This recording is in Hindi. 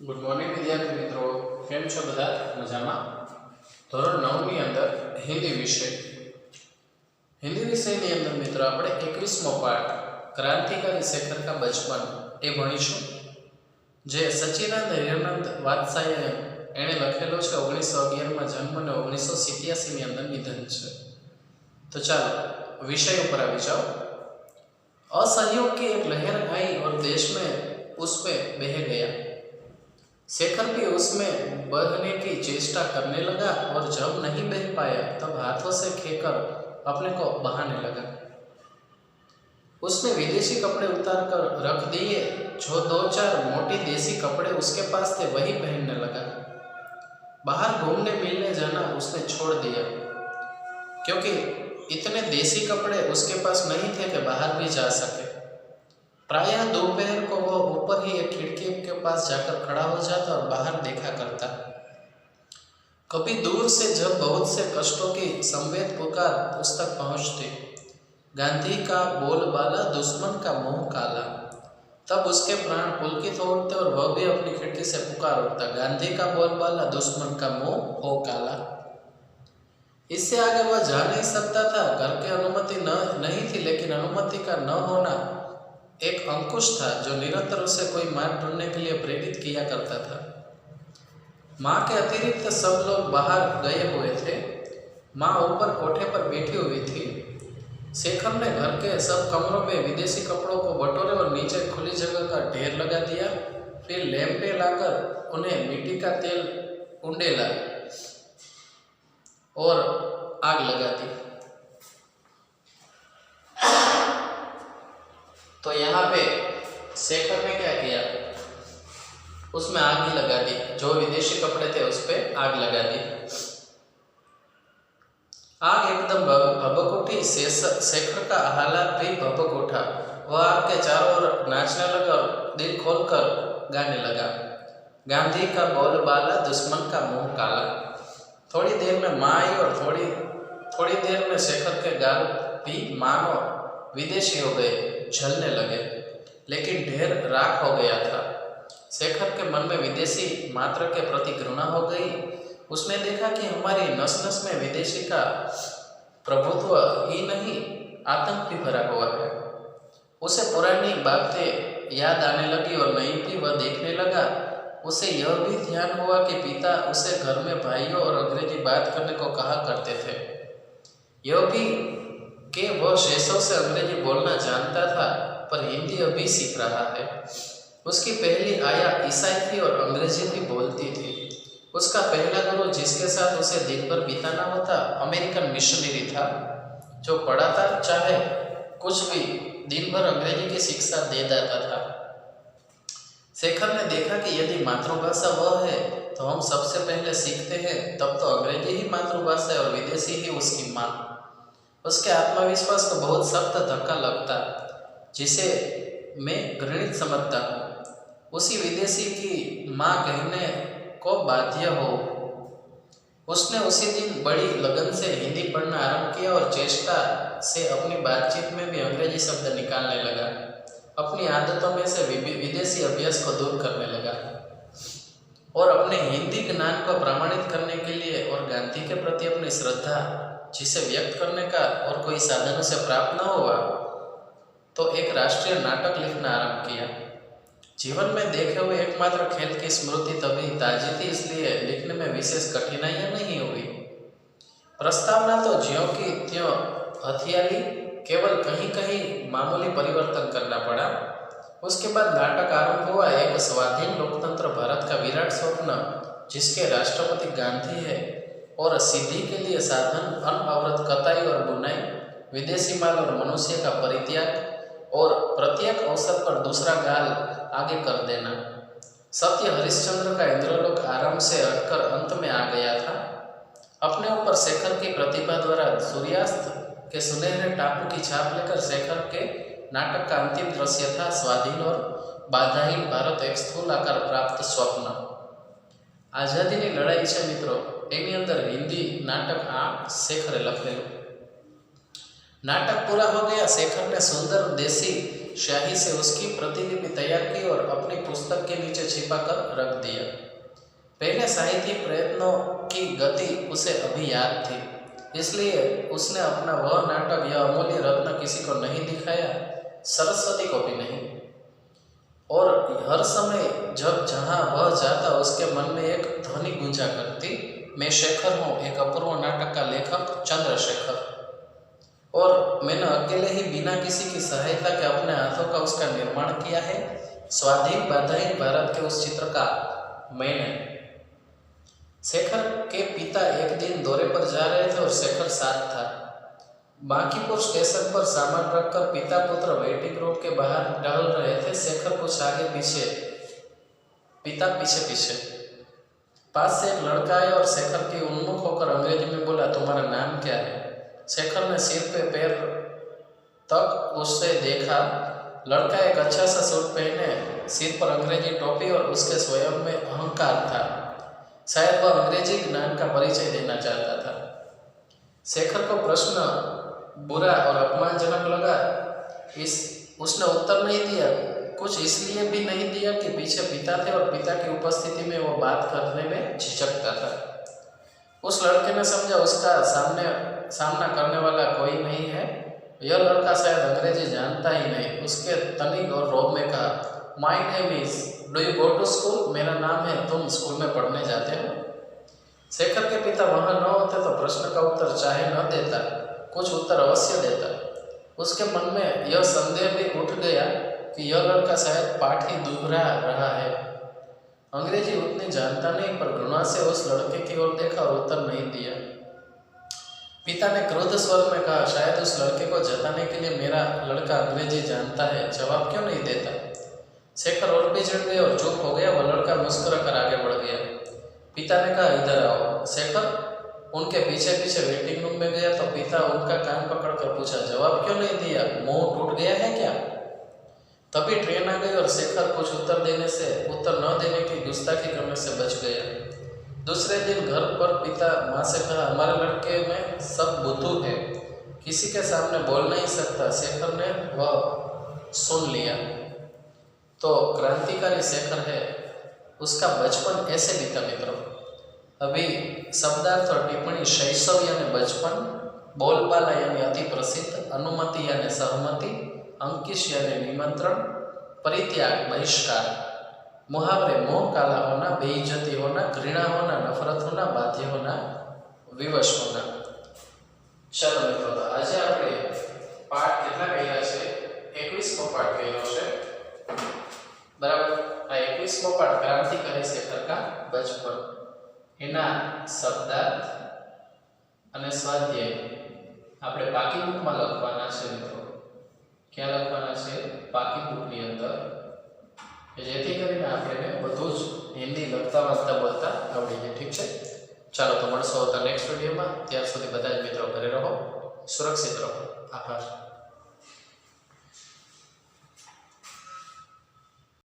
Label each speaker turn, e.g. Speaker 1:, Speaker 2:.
Speaker 1: गुड मॉर्निंग विद्यार्थी मित्रों, केम छो बधा मजामा। धोरण 9 ની અંદર હિન્દી વિષયની અંદર મિત્રો આપણે 21મો પાઠ ક્રાંતિકારી શેખર કા બચપન એ ભણીશું, જે સચ્ચિદાનંદ હિરાનંદ વાત્સ્યાયન એણે લખેલો છે। 1911 માં જન્મ અને 1987 ની અંદર નિધન છે। तो चलो विषय ऊपर आ जाओ। असहयोग की एक लहर आई और देश में उस पे बह गया। शेखर भी उसमें बहने की चेष्टा करने लगा और जब नहीं बह पाया तब हाथों से खेकर अपने को बहाने लगा। उसने विदेशी कपड़े उतार कर रख दिए, जो 2-4 मोटी देसी कपड़े उसके पास थे वही पहनने लगा। बाहर घूमने मिलने जाना उसने छोड़ दिया, क्योंकि इतने देसी कपड़े उसके पास नहीं थे कि बाहर भी जा सके। प्रायः दोपहर को वह ऊपर ही एक खिड़की के पास जाकर खड़ा हो जाता और बाहर देखा करता। कभी दूर से जब बहुत से कष्टों की संवेद पुकार उस तक पहुंचती, गांधी का बोलबाला दुश्मन का मुंह काला, तब उसके प्राण पुलकित हो उठते और वह भी अपनी खिड़की से पुकार उठता, गांधी का बोलबाला दुश्मन का मुंह हो काला। इससे आगे वह जा नहीं सकता था। घर की अनुमति नहीं थी, लेकिन अनुमति का न होना एक अंकुश था जो निरंतर उसे कोई मार्ग ढूंढने के लिए प्रेरित किया करता था। माँ के अतिरिक्त सब लोग बाहर गए हुए थे। माँ ऊपर कोठे पर बैठी हुई थी। शेखर ने घर के सब कमरों में विदेशी कपड़ों को बटोरे और नीचे खुली जगह का ढेर लगा दिया। फिर लैंपे लाकर उन्हें मिट्टी का तेल उंडेला और आग लगा दी। तो यहाँ पे शेखर ने क्या किया, उसमें आग ही लगा दी। जो विदेशी कपड़े थे उस पे आग लगा दी। आग एकदम भभक उठी। शेखर का हालात भी भभक उठा। वह आग के चारों ओर नाचने लगा और दिल खोलकर गाने लगा, गांधी का बोलबाला दुश्मन का मुंह काला। थोड़ी देर में माँ आई और थोड़ी देर में शेखर के गाल भी मानो विदेशी हो गए, जलने लगे, लेकिन ढेर राख हो गया था। शेखर के मन में विदेशी मात्र के प्रति घृणा हो गई। उसने देखा कि हमारी नस नस में विदेशी का प्रभुत्व ही नहीं, आतंक भी भरा हुआ है। उसे पुरानी बातें याद आने लगी और नई भी वह देखने लगा। उसे यह भी ध्यान हुआ कि पिता उसे घर में भाइयों और अंग्रेजी बात करने को कहा करते थे। यह भी कि वह शेषों से अंग्रेजी बोलना जानता था, पर हिंदी अभी सीख रहा है। उसकी पहली आया ईसाई थी और अंग्रेजी भी बोलती थी। उसका पहला गुरु जिसके साथ उसे दिन भर बिताना होता अमेरिकन मिशनरी था, जो पढ़ाता चाहे कुछ भी दिन भर अंग्रेजी की शिक्षा दे देता था। शेखर ने देखा कि यदि मातृभाषा वह है तो हम सबसे पहले सीखते हैं, तब तो अंग्रेजी ही मातृभाषा है और विदेशी ही उसकी माँ। उसके आत्मविश्वास को बहुत सख्त धक्का लगता, जिसे मैं घृणित समझता हूँ। उसी विदेशी की माँ कहने को बाध्य हो। उसने उसी दिन बड़ी लगन से हिंदी पढ़ना आरंभ किया और चेष्टा से अपनी बातचीत में भी अंग्रेजी शब्द निकालने लगा। अपनी आदतों में से विदेशी अभ्यास को दूर करने लगा और अपने हिंदी ज्ञान को प्रमाणित करने के लिए और गांधी के प्रति अपनी श्रद्धा जिसे व्यक्त करने का और कोई साधन उसे प्राप्त न हुआ, तो एक राष्ट्रीय नाटक लिखना आरंभ किया। जीवन में देखे हुए एकमात्र खेल की स्मृति तभी ताजी थी, इसलिए लिखने में विशेष कठिनाइयां नहीं हुई। प्रस्तावना तो ज्यों की त्यों हथियाली, केवल कहीं कहीं मामूली परिवर्तन करना पड़ा। उसके बाद नाटक आरंभ हुआ। एक स्वाधीन लोकतंत्र भारत का विराट स्वप्न, जिसके राष्ट्रपति गांधी है और सिद्धि के लिए साधन अनवरत कताई और बुनाई, विदेशी माल और मनुष्य का परित्याग और प्रत्येक अवसर पर दूसरा गाल आगे कर देना। सत्य हरिश्चंद्र का इंद्रलोक आरंभ से हटकर अंत में आ गया था। अपने ऊपर शेखर की प्रतिभा द्वारा सूर्यास्त के सुनहरे टापू की छाप लेकर शेखर के नाटक का अंतिम दृश्य था स्वाधीन और बाधाहीन भारत, एक स्थूल आकार प्राप्त स्वप्न। आजादी की लड़ाई है मित्रों, एनी अंदर हिंदी नाटक आ शेखरे लखेलू। नाटक पूरा हो गया। शेखर ने सुंदर देसी स्याही से उसकी प्रतिलिपि तैयार की और अपनी पुस्तक के नीचे छिपा कर रख दिया। पहले साहित्यिक प्रयत्नों की गति उसे अभी याद थी, इसलिए उसने अपना वह नाटक यह अमूल्य रत्न किसी को नहीं दिखाया, सरस्वती को भी नहीं। और हर समय जब जहाँ वह जाता उसके मन में एक ध्वनि गूंजा करती, मैं शेखर हूँ, एक अपूर्व नाटक का लेखक चंद्रशेखर, और मैंने अकेले ही बिना किसी की सहायता के अपने हाथों का उसका निर्माण किया है। स्वाधीन बाधाहीन भारत के उस चित्र का मैंने। शेखर के पिता एक दिन दौरे पर जा रहे थे और शेखर साथ था। बांकीपुर स्टेशन पर सामान रखकर पिता पुत्र वेटिंग रूम के बाहर टहल रहे थे। शेखर कुछ आगे पीछे, पिता पीछे पीछे। पास से एक लड़का आया और शेखर की उन्मुख होकर अंग्रेजी में बोला, तुम्हारा नाम क्या है? शेखर ने सिर पे पैर तक उससे देखा। लड़का एक अच्छा सा सूट पहने, सिर पर अंग्रेजी टोपी और उसके स्वयं में अहंकार था। शायद वह अंग्रेजी ज्ञान का परिचय देना चाहता था। शेखर को प्रश्न बुरा और अपमानजनक लगा। उसने उत्तर नहीं दिया। कुछ इसलिए भी नहीं दिया कि पीछे पिता थे और पिता की उपस्थिति में वो बात करने में झिझकता था। उस लड़के ने समझा उसका सामना करने वाला कोई नहीं है। यह लड़का शायद अंग्रेजी जानता ही नहीं। उसके तनिक और रोब में कहा, my name is, do you go to school? मेरा नाम है, तुम स्कूल में पढ़ने जाते हो? शेखर के पिता वहाँ न होते तो प्रश्न का उत्तर चाहे न देता, कुछ उत्तर अवश्य देता। उसके मन में यह संदेह भी उठ गया कि यह लड़का शायद पाठ ही दोहरा रहा है। अंग्रेजी उतनी जानता नहीं, पर घृणा से उस लड़के की ओर देखा और उत्तर नहीं दिया। पिता ने क्रोध स्वर में कहा, शायद उस लड़के को जताने के लिए मेरा लड़का अंग्रेजी जानता है, जवाब क्यों नहीं देता? शेखर और भी चिढ़ गया और चुप हो गया। वह लड़का मुस्कुरा कर आगे बढ़ गया। पिता ने कहा, इधर आओ। शेखर उनके पीछे पीछे वेटिंग रूम में गया तो पिता उनका कान पकड़कर पूछा, जवाब क्यों नहीं दिया? मुंह टूट गया है क्या? तभी ट्रेन आ गई और शेखर कुछ उत्तर न देने की गुस्ताखी करने से बच गया। दूसरे दिन घर पर पिता माँ से कहा, हमारे लड़के में सब बुद्धू है, किसी के सामने बोल नहीं सकता। शेखर ने वह सुन लिया तो क्रांतिकारी शेखर है। उसका बचपन ऐसे बीता मित्रों। अभी शब्दार्थ और टिप्पणी शैशव यानी बचपन, बोलबाला यानी अति प्रसिद्ध, अनुमति यानी सहमति, अंकिश यानी निमंत्रण, परित्याग बहिष्कार, मुहावरे मोह काला होना, बेइज्जती होना, घृणा होना, नफरत होना, बाध्य होना, विवश होना। चलो मित्रों, तो आज આપણે પાઠ કેટલા કર્યા છે? 21મો પાઠ કર્યો છે, બરાબર? આ 21મો પાઠ ક્રાંતિકારી શેખર કા બચપન, એના શબ્દાર્થ અને સ્વાધ્યાય આપણે પાકી બુકમાં લખવાના છે મિત્રો। ક્યાં લખવાના છે? પાકી બુકની અંદર, જેથી કરીને આપણે બધું જ હિન્દી લખતા વાંચતા બોલતા આવડી જાય। ઠીક છે? ચાલો તો મળશો નેક્સ્ટ વિડીયોમાં। ત્યાર સુધી બધા જ મિત્રો ઘરે રહો, સુરક્ષિત રહો। આભાર।